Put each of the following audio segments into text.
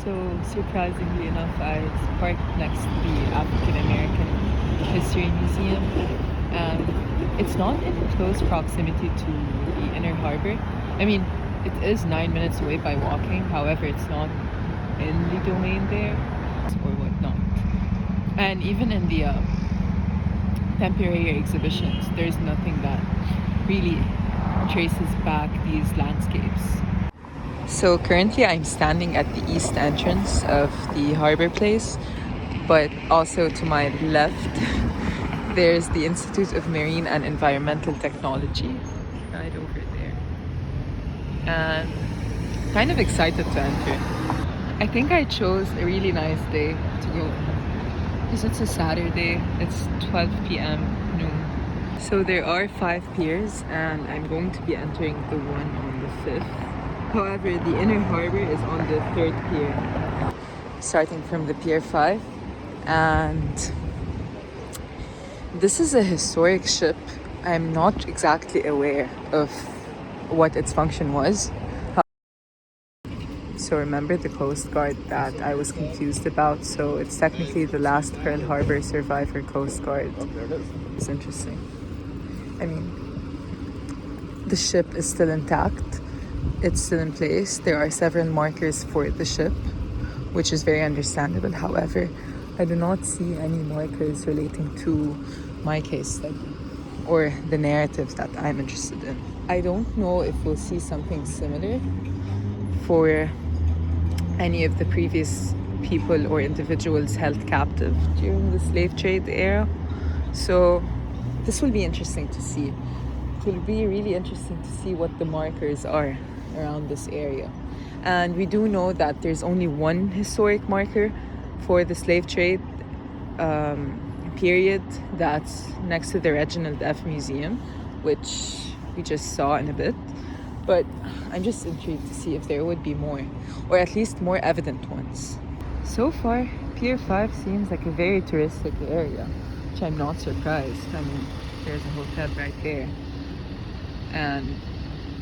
So surprisingly enough, I parked next to the African American History Museum. It's not in close proximity to the Inner Harbor. I mean, it is 9 minutes away by walking. However, it's not in the domain there or whatnot. And even in the temporary exhibitions, there's nothing that really traces back these landscapes. So currently I'm standing at the east entrance of the Harborplace, but also to my left there's the Institute of Marine and Environmental Technology right over there. And kind of excited to enter. I think I chose a really nice day to go because it's a Saturday, it's 12 p.m. noon. So there are 5 piers and I'm going to be entering the one on the 5th. However, the Inner Harbor is on the 3rd pier, starting from the Pier 5. And this is a historic ship. I'm not exactly aware of what its function was. So remember the Coast Guard that I was confused about. So it's technically the last Pearl Harbor survivor Coast Guard. It's interesting. I mean, the ship is still intact. It's still in place. There are several markers for the ship, which is very understandable. However, I do not see any markers relating to my case study or the narrative that I'm interested in. I don't know if we'll see something similar for any of the previous people or individuals held captive during the slave trade era. So this will be interesting to see. It will be really interesting to see what the markers are around this area. And we do know that there's only one historic marker for the slave trade period that's next to the Reginald F. Museum, which we just saw in a bit. But I'm just intrigued to see if there would be more, or at least more evident ones. So far, Pier 5 seems like a very touristic area, which I'm not surprised. I mean, there's a hotel right there. And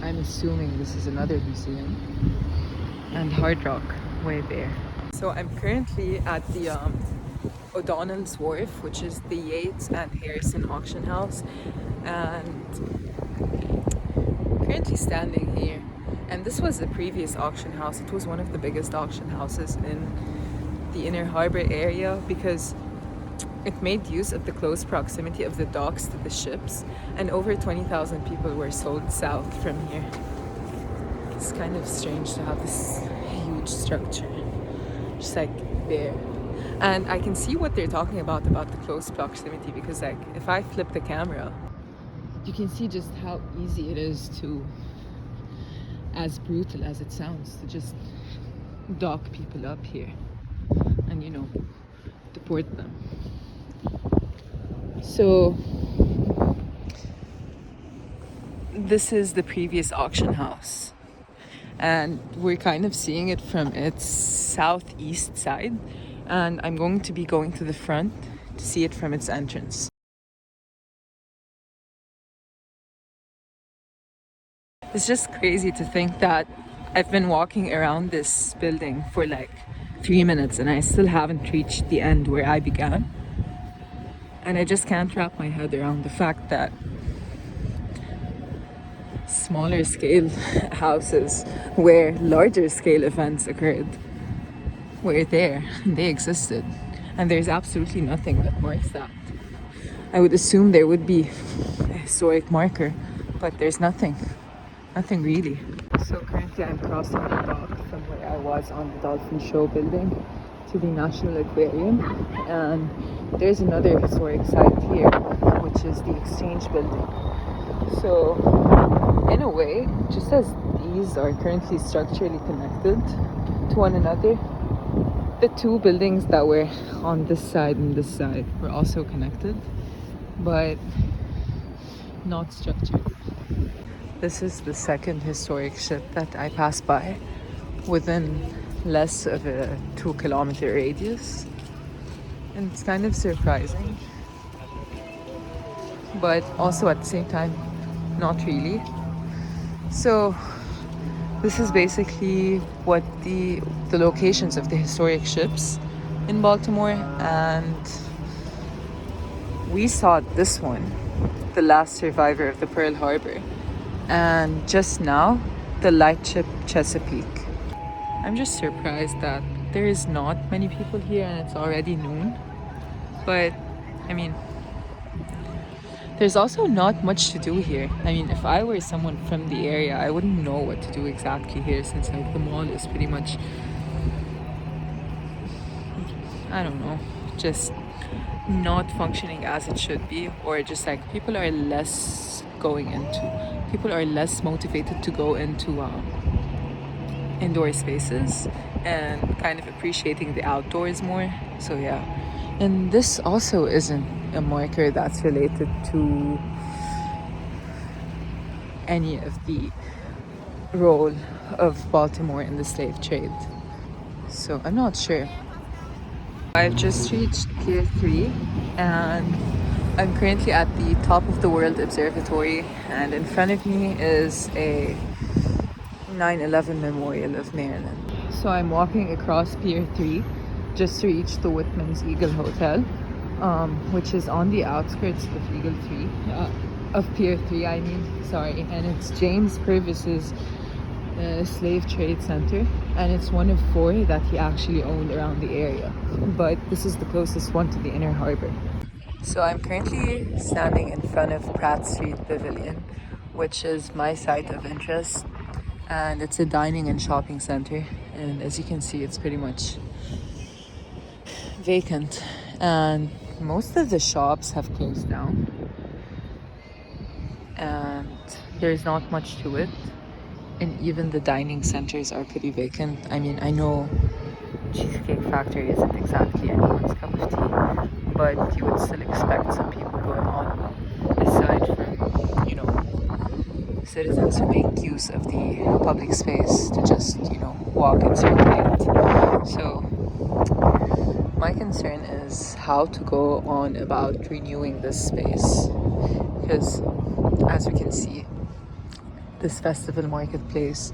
I'm assuming this is another museum. And Hard Rock way there. So I'm currently at the O'Donnell's Wharf, which is the Yates and Harrison auction house. And currently standing here, and this was the previous auction house. It was one of the biggest auction houses in the Inner Harbor area because it made use of the close proximity of the docks to the ships, and over 20,000 people were sold south from here. It's kind of strange to have this huge structure just like there. And I can see what they're talking about the close proximity, because like if I flip the camera, you can see just how easy it is to, as brutal as it sounds, to just dock people up here and, you know, deport them. So this is the previous auction house, and we're kind of seeing it from its southeast side, and I'm going to be going to the front to see it from its entrance. It's just crazy to think that I've been walking around this building for like 3 minutes and I still haven't reached the end where I began. And I just can't wrap my head around the fact that smaller scale houses where larger scale events occurred were there, they existed, and there's absolutely nothing that marks that. I would assume there would be a historic marker, but there's nothing really. So currently I'm crossing the dock from where I was on the Dolphin Show building to the National Aquarium, and there's another historic site here, which is the Exchange building. So in a way, just as these are currently structurally connected to one another, the two buildings that were on this side and this side were also connected, but not structured. This is the second historic ship that I passed by within less of a 2-kilometer radius, and it's kind of surprising, but also at the same time not really. So This is basically what the locations of the historic ships in Baltimore, and we saw this one, the last survivor of the Pearl Harbor, and just now the lightship Chesapeake. I'm just surprised that there is not many people here and it's already noon, but I mean, there's also not much to do here. I mean, if I were someone from the area, I wouldn't know what to do exactly here, since like the mall is pretty much, I don't know, just not functioning as it should be, or just like people are less motivated to go into indoor spaces and kind of appreciating the outdoors more. So yeah, and this also isn't a marker that's related to any of the role of Baltimore in the slave trade, so I'm not sure. I've just reached Pier 3 and I'm currently at the top of the World Observatory, and in front of me is a 9/11 memorial of Maryland. So I'm walking across Pier 3 just to reach the Whitman's Eagle Hotel, which is on the outskirts of Pier 3, and it's James Purvis's slave trade center, and it's one of 4 that he actually owned around the area, but this is the closest one to the inner harbor. So I'm currently standing in front of Pratt Street Pavilion, which is my site of interest, and it's a dining and shopping center, and as you can see, it's pretty much vacant and most of the shops have closed down and there's not much to it, and even the dining centers are pretty vacant. I mean, I know Cheesecake Factory isn't exactly anyone's cup of tea, but you would still expect some people going on, aside from, citizens who make use of the public space to just, walk and circulate. So my concern is how to go on about renewing this space, because as we can see, this festival marketplace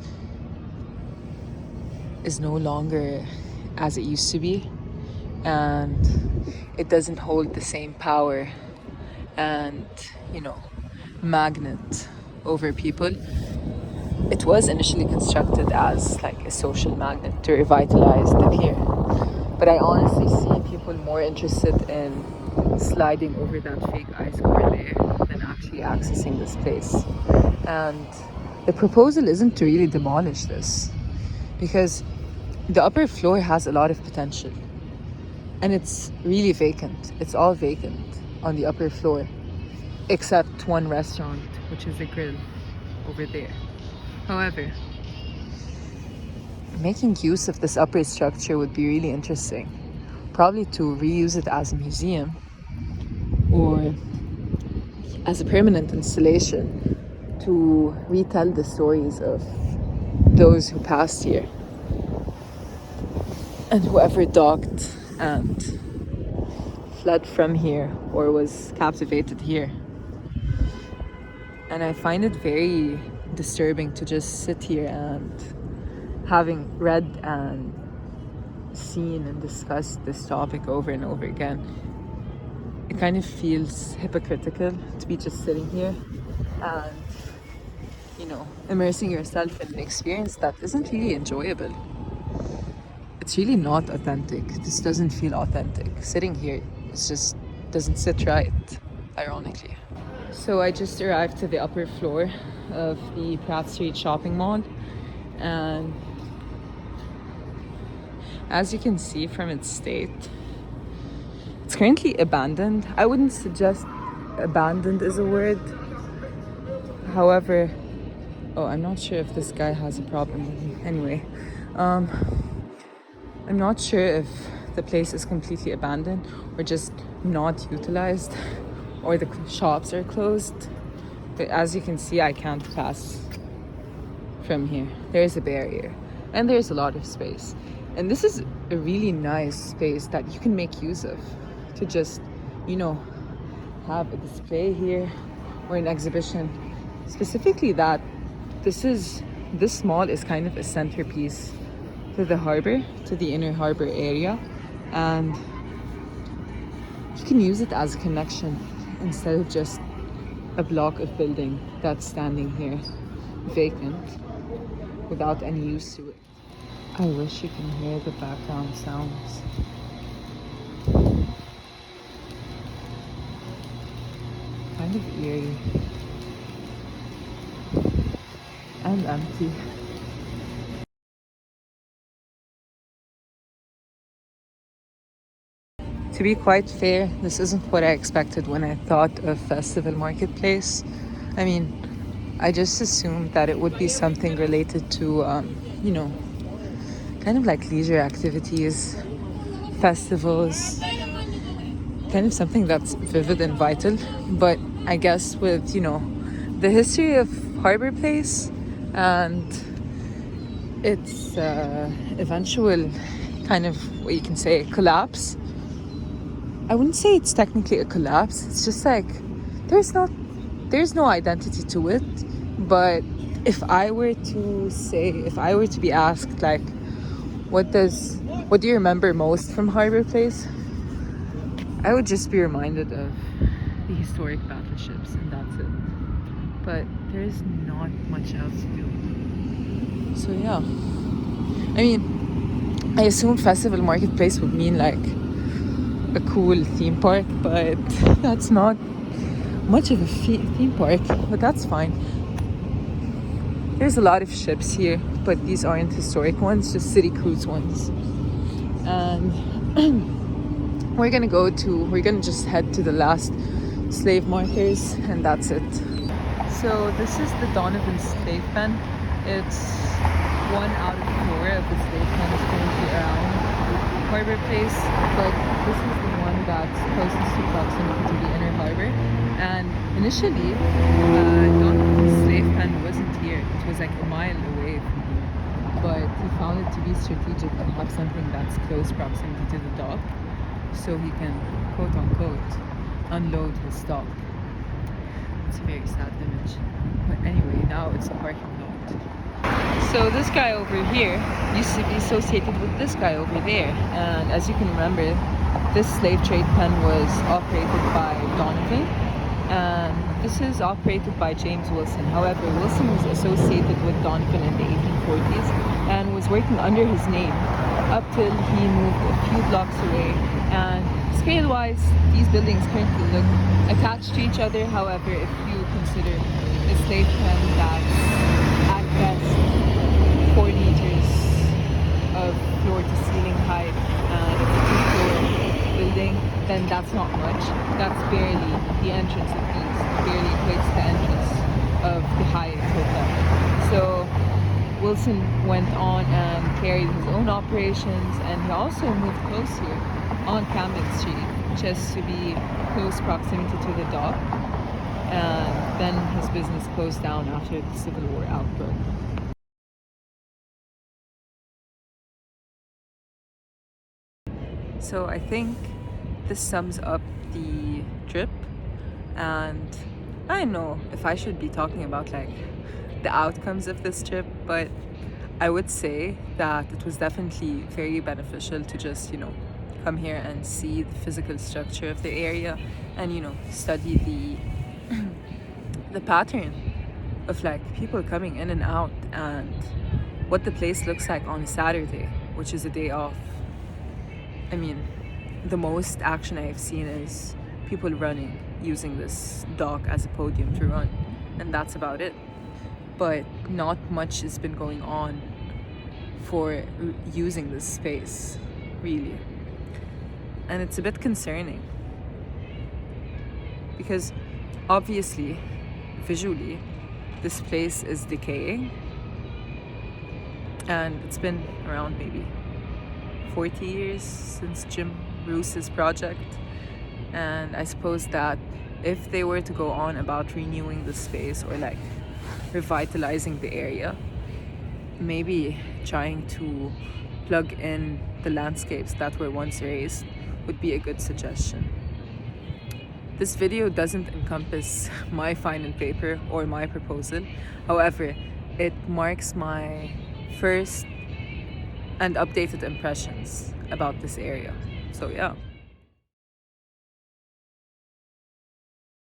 is no longer as it used to be, and it doesn't hold the same power and magnet over people. It was initially constructed as like a social magnet to revitalize the pier, but I honestly see people more interested in sliding over that fake ice over there than actually accessing this place. And the proposal isn't to really demolish this, because the upper floor has a lot of potential and it's really vacant. It's all vacant on the upper floor except one restaurant, which is a grill over there. However, making use of this upper structure would be really interesting, probably to reuse it as a museum or as a permanent installation to retell the stories of those who passed here and whoever docked and fled from here or was captivated here. And I find it very disturbing to just sit here and, having read and seen and discussed this topic over and over again, it kind of feels hypocritical to be just sitting here and immersing yourself in an experience that isn't really enjoyable. It's really not authentic. This doesn't feel authentic. Sitting here, it just doesn't sit right, ironically. So I just arrived to the upper floor of the Pratt Street shopping mall, and as you can see from its state, it's currently abandoned. I wouldn't suggest abandoned is a word. However, I'm not sure if this guy has a problem with me. Anyway, I'm not sure if the place is completely abandoned or just not utilized, or the shops are closed. But as you can see, I can't pass from here. There's a barrier and there's a lot of space. And this is a really nice space that you can make use of to just, have a display here or an exhibition. Specifically that this is this mall is kind of a centerpiece to the harbor, to the inner harbor area, and you can use it as a connection instead of just a block of building that's standing here vacant without any use to it. I wish you can hear the background sounds. Kind of eerie and empty. To be quite fair, this isn't what I expected when I thought of Festival Marketplace. I mean, I just assumed that it would be something related to, kind of like leisure activities, festivals, kind of something that's vivid and vital. But I guess with, the history of Harborplace and its eventual kind of, what you can say, collapse, I wouldn't say it's technically a collapse. It's just like there's no identity to it. But if I were to be asked, like, what do you remember most from Harborplace? I would just be reminded of the historic battleships, and that's it. But there's not much else to do. So yeah, I mean, I assumed Festival Marketplace would mean like a cool theme park, but that's not much of a theme park, but that's fine. There's a lot of ships here, but these aren't historic ones, just city cruise ones. And we're gonna just head to the last slave markers, and that's it. So this is the Donovan slave pen. It's 1 out of 4 of the slave pens currently around Harborplace, but this is the one that's closest to proximity to the inner harbor. And initially, Donovan's slave pen wasn't here. It was like a mile away from here. But he found it to be strategic to have something that's close proximity to the dock, so he can, quote unquote, unload his stock. It's a very sad image. But anyway, now it's a parking lot. So this guy over here used to be associated with this guy over there, and as you can remember, this slave trade pen was operated by Donovan, and this is operated by James Wilson. However, Wilson was associated with Donovan in the 1840s and was working under his name up till he moved a few blocks away. And scale-wise, these buildings currently look attached to each other. However, if you consider a slave pen that's at best 4 meters of floor to ceiling height and it's a 2-floor building, then that's not much. That's barely the entrance of these, barely equates to the entrance of the Hyatt Hotel. So Wilson went on and carried his own operations, and he also moved close here on Camden Street just to be close proximity to the dock. And then his business closed down after the Civil War outbroke. So I think this sums up the trip, and I don't know if I should be talking about like the outcomes of this trip, but I would say that it was definitely very beneficial to just, come here and see the physical structure of the area and, study the pattern of like people coming in and out and what the place looks like on a Saturday, which is a day off. I mean, the most action I've seen is people running, using this dock as a podium to run, and that's about it. But not much has been going on for using this space, really. And it's a bit concerning because obviously, visually, this place is decaying, and it's been around maybe 40 years since Jim Rouse's project, and I suppose that if they were to go on about renewing the space or like revitalizing the area, maybe trying to plug in the landscapes that were once raised would be a good suggestion. This video doesn't encompass my final paper or my proposal. However, it marks my first and updated impressions about this area. So yeah.